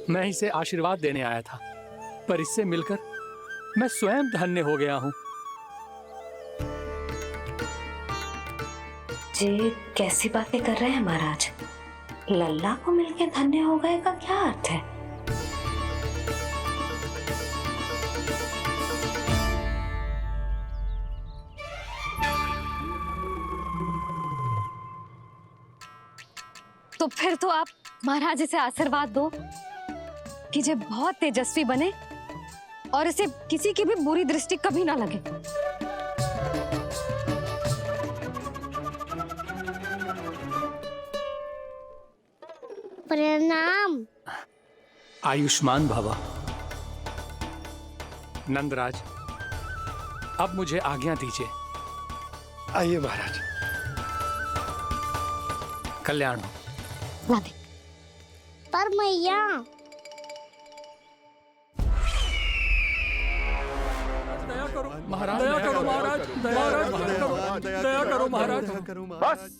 मैं इसे आशीर्वाद देने आया था, पर इससे मिलकर मैं स्वयं धन्य हो गया हूँ। जी कैसी बातें कर रहे हैं महाराज? लल्ला को मिलके धन्य हो गए का क्या अर्थ है? तो फिर तो आप महाराज इसे आशीर्वाद दो कि ये बहुत तेजस्वी बने और इसे किसी की भी बुरी दृष्टि कभी ना लगे। प्रणाम। आयुष्मान भवा। नंदराज, अब मुझे आज्ञा दीजिए। आइए महाराज। कल्याण हो। राधे। पर मैया दया करो महाराज, दया करो महाराज, दया करो महाराज।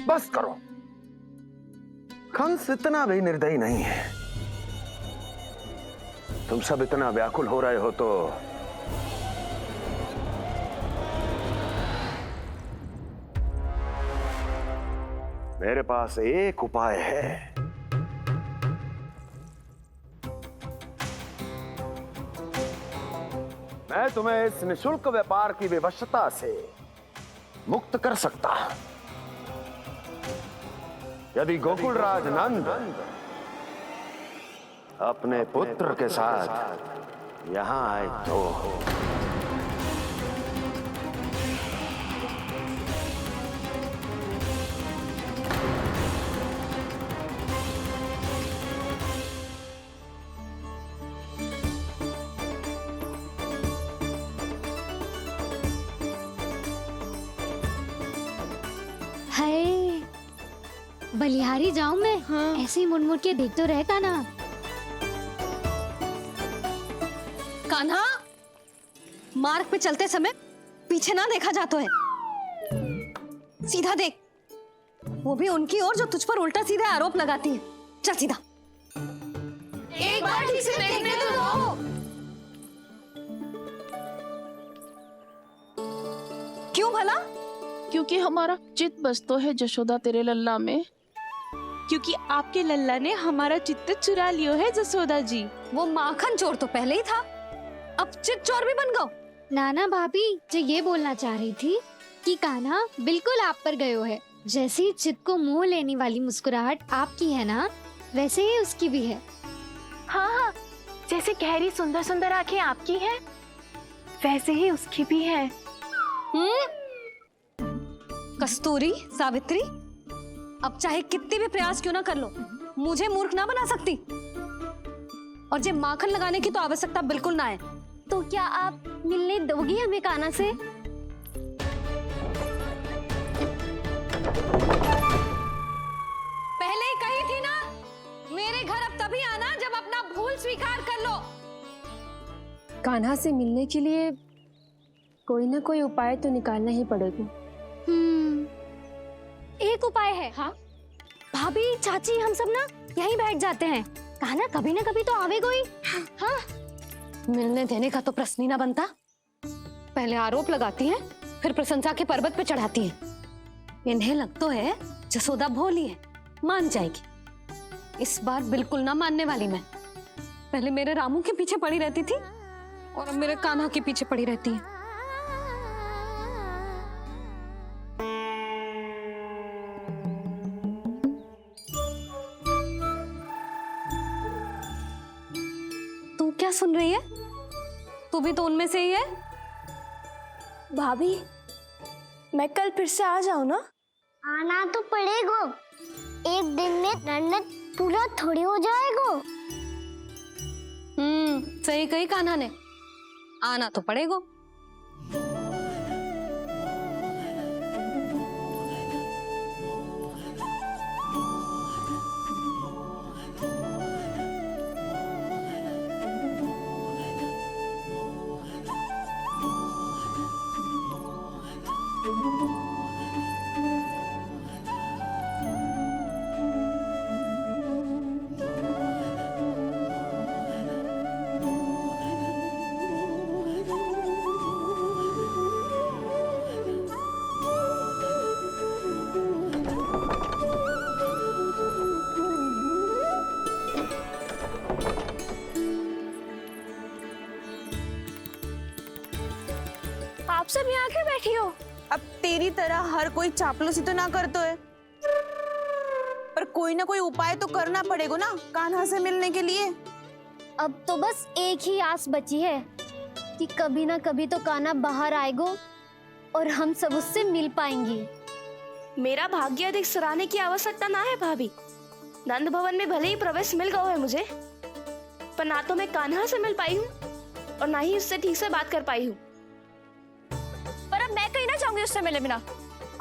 बस करो। कंस इतना भी निर्दयी नहीं है। तुम सब इतना व्याकुल हो रहे हो तो मेरे पास एक उपाय है। मैं तुम्हें इस निशुल्क व्यापार की विवशता से मुक्त कर सकता। यदि गोकुलराज नंद अपने पुत्र के साथ यहां आए तो है बलिहारी जाऊं मैं? हाँ। ऐसे ही मुड़ मुड़ के देख तो रहे कान्हा। कान्हा, मार्ग पे चलते समय पीछे ना देखा जाता है, सीधा देख। वो भी उनकी ओर जो तुझ पर उल्टा सीधे आरोप लगाती है। चल सीधा। एक बार ठीक से देखने तो दो। क्यों भला? क्योंकि हमारा चित्त बसतो है जशोदा तेरे लल्ला में। क्योंकि आपके लल्ला ने हमारा चित्त चुरा लियो है जसोदा जी। वो माखन चोर तो पहले ही था, अब चित चोर भी बन गो। नाना भाभी जो ये बोलना चाह रही थी कि कान्हा बिल्कुल आप पर गयो है। जैसे ही चित्त को मोह लेने वाली मुस्कुराहट आपकी है ना, वैसे ही उसकी भी है। हाँ हाँ, जैसे गहरी सुंदर सुंदर आंखें आपकी हैं, वैसे ही उसकी भी है। कस्तूरी, सावित्री, अब चाहे कितने भी प्रयास क्यों ना कर लो, मुझे मूर्ख ना बना सकती। और जे माखन लगाने की तो आवश्यकता बिल्कुल ना है। तो क्या आप मिलने दोगी हमें कान्हा से? पहले ही कही थी ना, मेरे घर अब तभी आना जब अपना भूल स्वीकार कर लो। कान्हा से मिलने के लिए कोई ना कोई उपाय तो निकालना ही पड़ेगा। एक उपाय है। हाँ? भाभी, चाची, हम सब ना यहीं बैठ जाते हैं। कान्हा कभी ना कभी तो आवेगा ही। हाँ। मिलने देने का तो प्रश्न ही ना बनता। पहले आरोप लगाती हैं, फिर प्रशंसा के पर्वत पे चढ़ाती हैं। इन्हें लग तो है जसोदा भोली है, मान जाएगी। इस बार बिल्कुल ना मानने वाली मैं। पहले मेरे रामू के पीछे पड़ी रहती थी और अब मेरे कान्हा के पीछे पड़ी रहती है। तू क्या सुन रही है? तू भी तो उनमें से ही है। भाभी, मैं कल फिर से आ जाऊं ना? आना तो पड़ेगा। एक दिन में नन्नत पूरा थोड़ी हो जाएगा। सही कही कान्हा ने, आना तो पड़ेगा। तरह हर कोई चापलूसी तो ना करतो है, पर कोई ना कोई उपाय तो करना पड़ेगा ना कान्हा से मिलने के लिए। अब तो बस एक ही आस बची है कि कभी ना कभी तो कान्हा बाहर आएगो और हम सब उससे मिल पाएंगे। मेरा भाग्य अधिक सराहने की आवश्यकता ना है भाभी। नंद भवन में भले ही प्रवेश मिल गया है मुझे, पर ना तो मैं कान्हा से मिल पाई हूँ और ना ही उससे ठीक से बात कर पाई हूँ। पर अब मैं कहीं ना जाऊंगी उससे मिले बिना,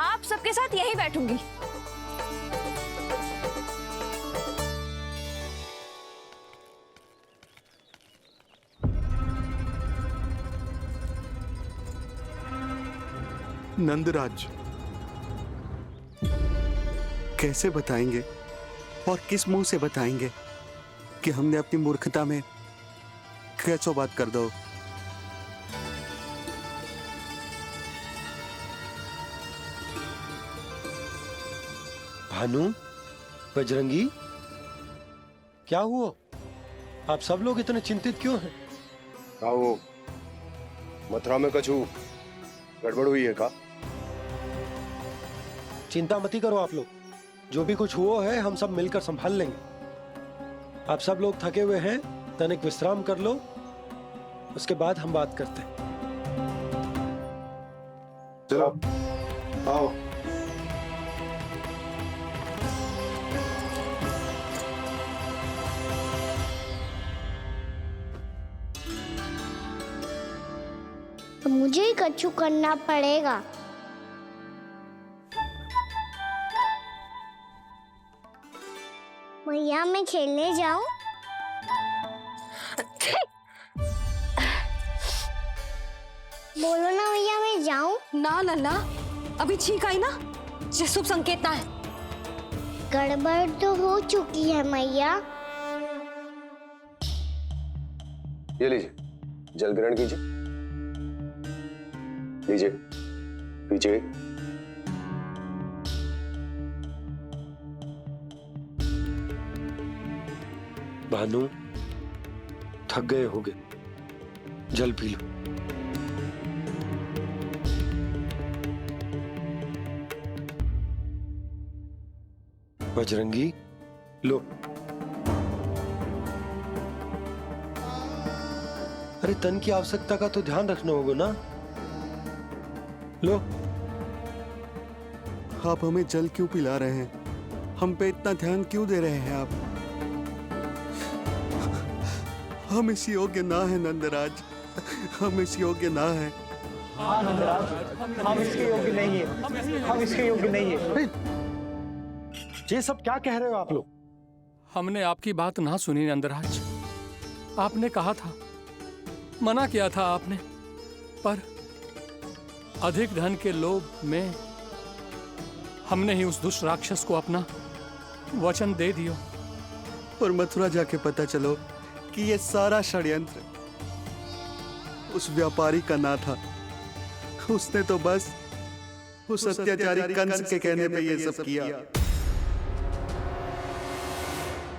आप सबके साथ यहीं बैठूंगी। नंदराज, कैसे बताएंगे और किस मुंह से बताएंगे कि हमने अपनी मूर्खता में कैसो बात कर दो। भानु, बजरंगी, क्या हुआ? आप सब लोग इतने चिंतित क्यों हैं? आओ, मथुरा में कछु गड़बड़ हुई है का? चिंता मत करो आप लोग, जो भी कुछ हुआ है हम सब मिलकर संभाल लेंगे। आप सब लोग थके हुए हैं, तनिक विश्राम कर लो, उसके बाद हम बात करते हैं। चलो आओ। तो मुझे ही कछु करना पड़ेगा। मैया मैं खेलने जाऊं? बोलो ना मैया मैं जाऊं? ना लल्ला, अभी छींक आई ना, ये शुभ संकेत ना है। गड़बड़ तो हो चुकी है मैया। ये लीजिए, जल ग्रहण कीजिए। लीजिए, पीछे। भानु, थक गए होगे, जल पी लो। बजरंगी, लो। अरे तन की आवश्यकता का तो ध्यान रखना होगा ना, लो। आप हमें जल क्यों पिला रहे हैं? हम पे इतना ध्यान क्यों दे रहे हैं आप? हम इस योग्य ना है नंदराज, हम इस योग्य ना है। हाँ नंदराज, हम इसके योग्य नहीं है, हम इसके योग्य नहीं है। ये सब क्या कह रहे हो आप लोग? हमने आपकी बात ना सुनी नंदराज। आपने कहा था, मना किया था आपने, पर अधिक धन के लोभ में हमने ही उस दुष्ट राक्षस को अपना वचन दे दिया। पर मथुरा जाके पता चलो कि ये सारा षड्यंत्र उस व्यापारी का ना था। उसने तो बस उस अत्याचारी कंस के कहने पे ये सब किया।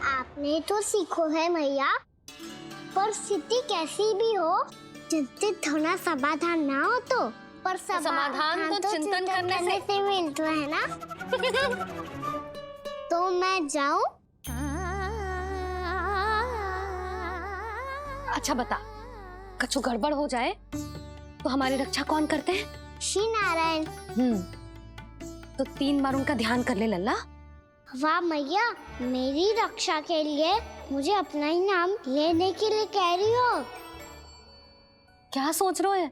आपने तो सीखो है मैया, पर स्थिति कैसी भी हो, चिंतित होना समाधान ना हो तो, पर समाधान तो चिंतन करने से मिलता है ना। तो मैं जाऊं? अच्छा बता, कछु गड़बड़ हो जाए तो हमारी रक्षा कौन करते हैं? श्री नारायण। तो 3 बार उनका ध्यान कर ले लल्ला। वाह मैया, मेरी रक्षा के लिए मुझे अपना ही नाम लेने के लिए कह रही हो? क्या सोच रहे हो?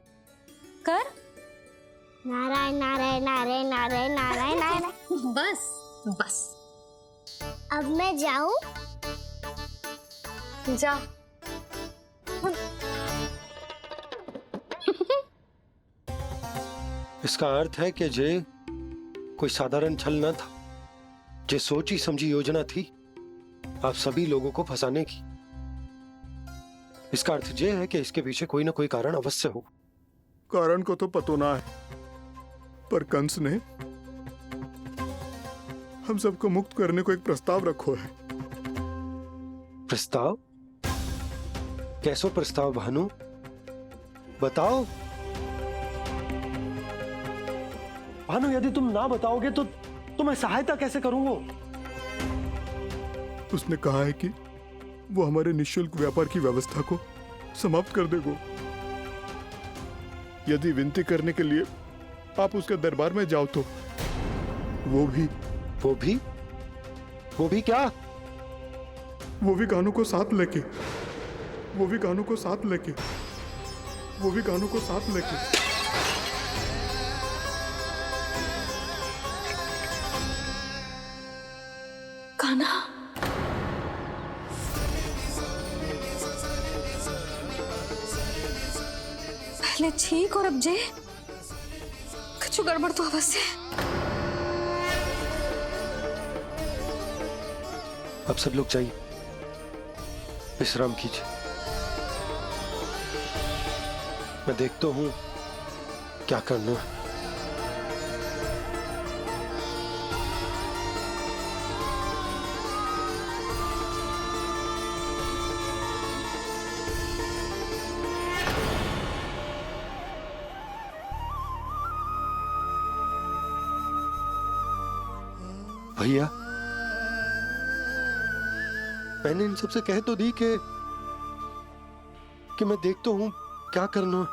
कर। नारायण नारायण नारायण नारायण नारायण नारायण। बस बस। अब मैं जाऊं? जा। इसका अर्थ है कि जे कोई साधारण छल न था, जे सोची समझी योजना थी आप सभी लोगों को फंसाने की। इसका अर्थ ये है कि इसके पीछे कोई ना कोई कारण अवश्य हो। कारण को तो पतो ना है, पर कंस ने हम सबको मुक्त करने को एक प्रस्ताव रखो है। प्रस्ताव? कैसो प्रस्ताव भानु, बताओ। भानु यदि तुम ना बताओगे तो मैं सहायता कैसे करूंगा? उसने कहा है कि वो हमारे निःशुल्क व्यापार की व्यवस्था को समाप्त कर देगा यदि विनती करने के लिए आप उसके दरबार में जाओ तो। वो भी क्या? वो भी कानों को साथ लेके कान्हा, पहले ठीक और अब जे कुछ गड़बड़ तो अवश्य। अब सब लोग जाइए, विश्राम कीजिए। मैं देखता हूं क्या करना है। भैया, मैंने इन सबसे कह तो दी कि मैं देखता हूं क्या करना है,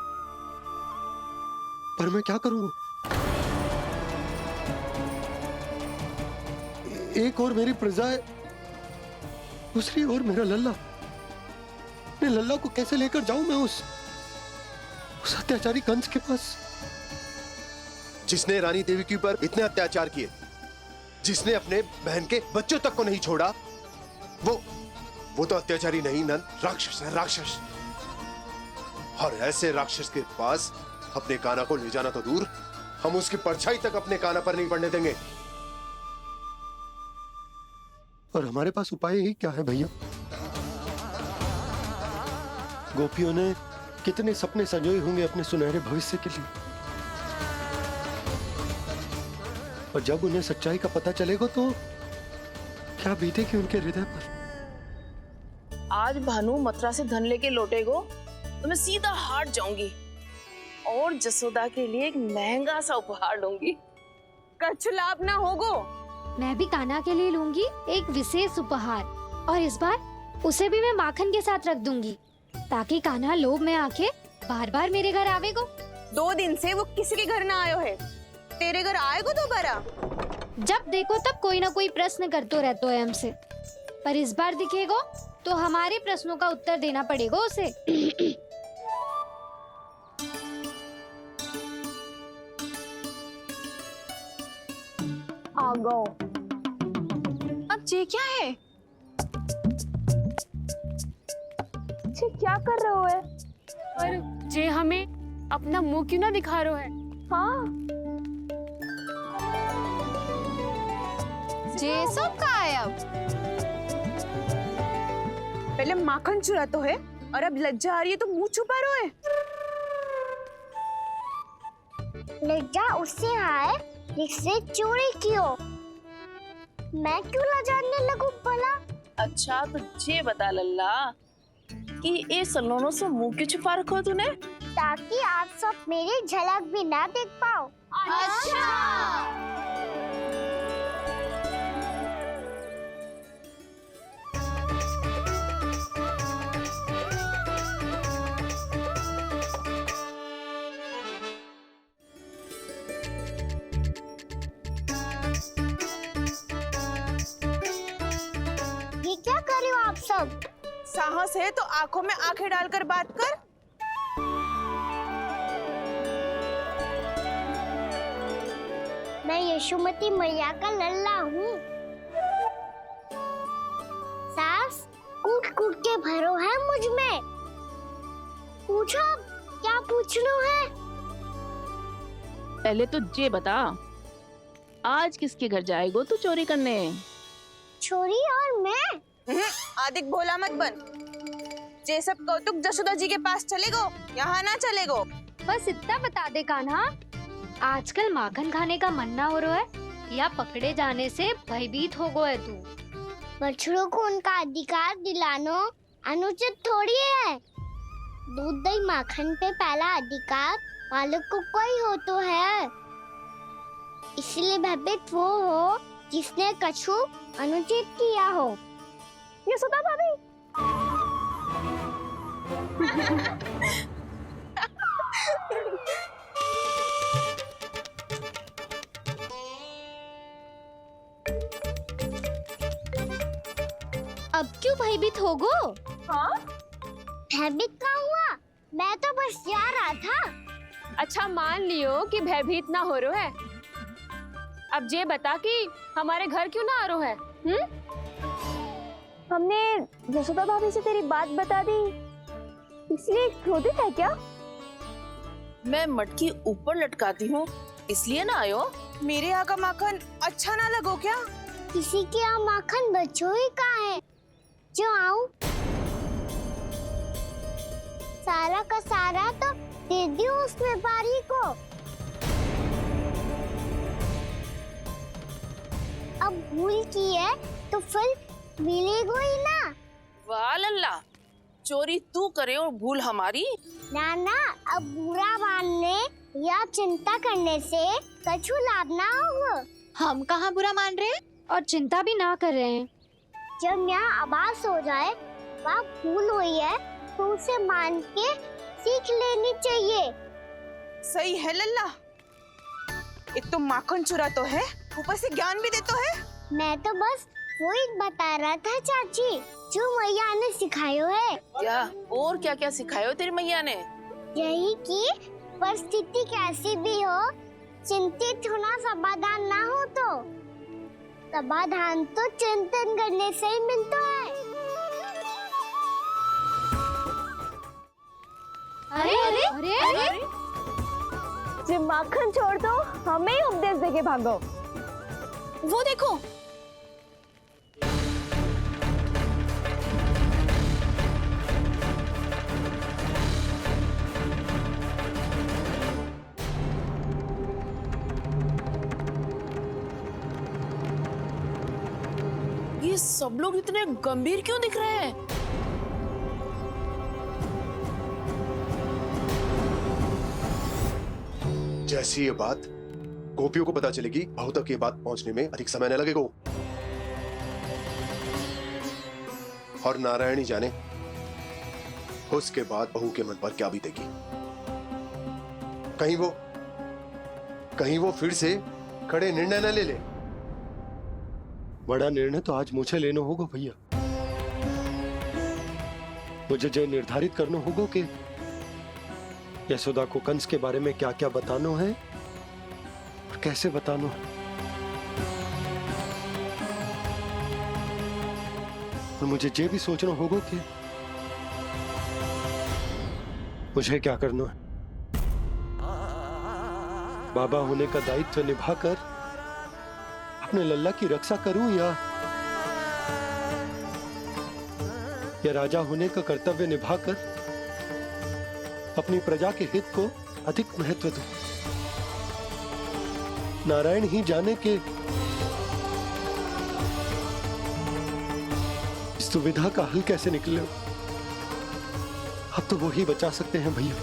पर मैं क्या करूंगा? एक और मेरी प्रजा है, दूसरी ओर मेरा लल्ला। मैं लल्ला को कैसे लेकर जाऊं मैं उस अत्याचारी कंस के पास? जिसने रानी देवी के ऊपर इतने अत्याचार किए, जिसने अपने बहन के बच्चों तक को नहीं छोड़ा, वो तो अत्याचारी नहीं नंद, राक्षस है, राक्षस। और ऐसे राक्षस के पास अपने कान्हा को ले जाना तो दूर, हम उसकी परछाई तक अपने कान्हा पर नहीं पड़ने देंगे। और हमारे पास उपाय ही क्या है भैया? गोपियों ने कितने सपने संजोए होंगे अपने सुनहरे भविष्य के लिए, और जब उन्हें सच्चाई का पता चलेगा तो क्या बीतेगी उनके हृदय पर? आज भानु मथुरा से धन लेके लौटेगो तो मैं सीधा हाट जाऊंगी और जसोदा के लिए एक महंगा सा उपहार लूंगी। कछु लाभ ना होगो। मैं भी कान्हा के लिए लूंगी एक विशेष उपहार, और इस बार उसे भी मैं माखन के साथ रख दूंगी ताकि कान्हा लोभ में आके बार बार मेरे घर आवेगो। 2 दिन से वो किसी के घर ना आयो है, तेरे घर आएगो दोबारा? जब देखो तब कोई ना कोई प्रश्न करते रहते है हमसे, पर इस बार दिखेगो तो हमारे प्रश्नों का उत्तर देना पड़ेगा उसे। आ गो। अब जे क्या है? जे क्या कर रहे हो है? पर जे हमें अपना मुंह क्यों ना दिखा रहे है? हाँ, जे सब कहाँ है अब? पहले माखन चुरा तो है और अब लज्जा आ रही है तो मुंह छुपा रहे है। लज्जा उससे आए जिससे चोरी कियो। मैं क्यों लजाने लगूं भला? अच्छा तो ये बता लल्ला कि ये सलोनों से मुंह क्यों छुपा रखो तूने? ताकि आप सब मेरी झलक भी ना देख पाओ। अच्छा। ये क्या कर रहे हो आप सब? साहस है तो आंखों में आंखें डालकर बात कर। मैं यशोमती मैया का लल्ला हूँ। सास कूट कूट के भरो है मुझ में। पूछो क्या पूछना है? पहले तो ये बता, आज किसके घर जाएगो तू चोरी करने? छोरी और मैं? अधिक भोला मत बन। जे सब कौतुक जसोदा जी के पास चलेगो, यहाँ ना चलेगो। बस इतना बता दे कान्हा, आजकल माखन खाने का मन ना हो रहा है या पकड़े जाने से भयभीत हो गए तू? बछड़ों को उनका अधिकार दिलाना अनुचित थोड़ी है। दूध दही माखन पे पहला अधिकार मालिक को कोई हो तो है। इसलिए भयभीत वो हो जिसने कछु अनुचित किया हो। यशोदा भाभी। अब क्यों भयभीत हो गो? हाँ? भयभीत का हुआ? मैं तो बस जा रहा था। अच्छा मान लियो कि भयभीत ना हो रो है। अब ये बता कि हमारे घर क्यों ना आ रो है? हमने यशोदा भाभी से तेरी बात बता दी, इसलिए क्रोधित है क्या? मैं मटकी ऊपर लटकाती हूँ इसलिए ना आयो। मेरे यहाँ का माखन अच्छा ना लगो क्या? किसी के यहाँ माखन बच्चों ही कहाँ है जो आऊं? सारा का सारा तो दे दियो उस व्यापारी को। अब भूल की है तो फल मिलेगा ही ना। वाह लल्ला, चोरी तू करे और भूल हमारी। ना ना, अब बुरा मानने या चिंता करने से कछु लाभ ना होगा। हम कहाँ बुरा मान रहे हैं और चिंता भी ना कर रहे हैं। जब यहाँ आभास हो जाए वहाँ भूल हुई है तो उसे मान के सीख लेनी चाहिए। सही है लल्ला, एक तो माखन चुरा तो है, ऊपर से ज्ञान भी दे तो है। मैं तो बस वही बता रहा था चाची जो मैया ने सिखायो है। क्या और क्या क्या सिखायो तेरी मैया ने? यही कि परिस्थिति कैसी भी हो चिंतित होना समाधान ना हो तो समाधान तो चिंतन करने से ही मिलता है। अरे अरे अरे, अरे? जब माखन छोड़ दो हमें ही उपदेश देके भागो। वो देखो, ये सब लोग इतने गंभीर क्यों दिख रहे हैं? जैसी ये बात गोपियों को पता चलेगी, बहू तक ये बात पहुंचने में अधिक समय न लगेगा। और नारायण ही जाने उसके बाद बहू के मन पर क्या बीतेगी। कहीं वो फिर से खड़े निर्णय न ले ले। बड़ा निर्णय तो आज मुझे लेना होगा भैया। मुझे जो निर्धारित करना होगा कि यशोदा को कंस के बारे में क्या क्या बताना है और कैसे बताना है। और मुझे ये भी सोचना होगा कि मुझे क्या करना है। बाबा होने का दायित्व निभाकर अपने लल्ला की रक्षा करूं या राजा होने का कर्तव्य निभाकर अपनी प्रजा के हित को अधिक महत्व दूं। नारायण ही जाने के इस दुविधा का हल कैसे निकले। अब तो वो ही बचा सकते हैं भैया।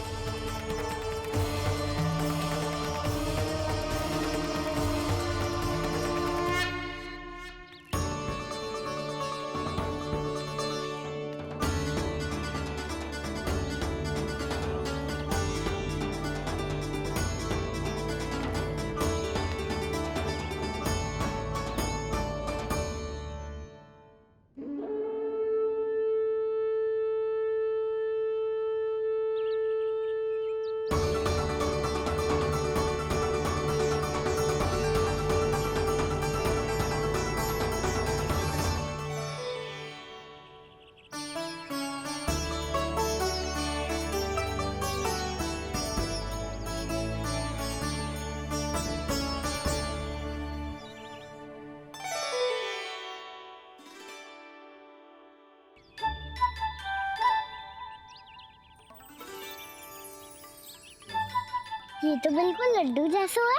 ये तो बिल्कुल लड्डू जैसा है।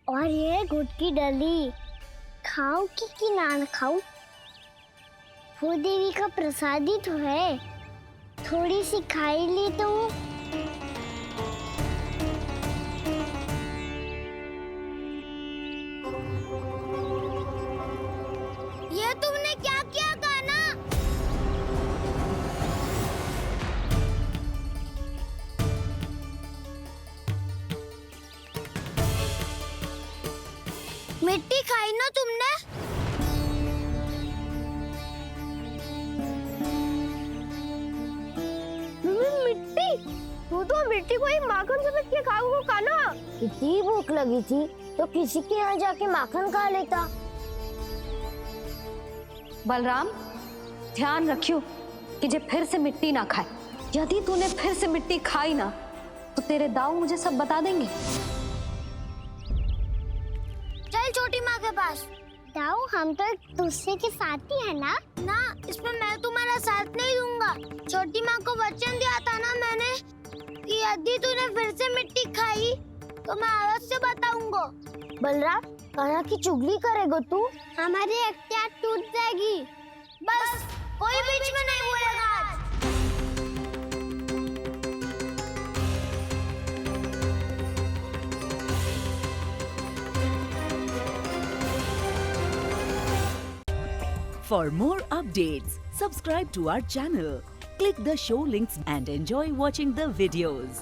और ये गुड़ की डली खाऊं कि ना खाऊं? वो देवी का प्रसाद ही तो है, थोड़ी सी खाई ली तो। ये तुमने क्या किया कान्हा? मिट्टी खाई ना तुमने? मिट्टी? तू तो मिट्टी को ही माखन समझ के खाओगे कान्हा। इतनी भूख लगी थी तो किसी के यहाँ जाके माखन खा लेता। बलराम, ध्यान रखियो कि जे फिर से मिट्टी ना खाए। यदि तूने फिर से मिट्टी खाई ना तो तेरे दाऊ मुझे सब बता देंगे। चल छोटी माँ के पास। दाऊ, हम तो एक दूसरे के साथी है ना? ना, इसमें मैं तुम्हारा साथ नहीं दूंगा। छोटी माँ को वचन दिया था ना मैंने कि यदि तूने फिर से मिट्टी खाई तो मैं आवाज से बताऊंगा। बलराम, कान्हा की चुगली करेगा तू? हमारी अख्तियार टूट जाएगी। बस कोई बीच में नहीं बोलेगा आज। For more updates, subscribe to our channel, click the show links and enjoy watching the videos.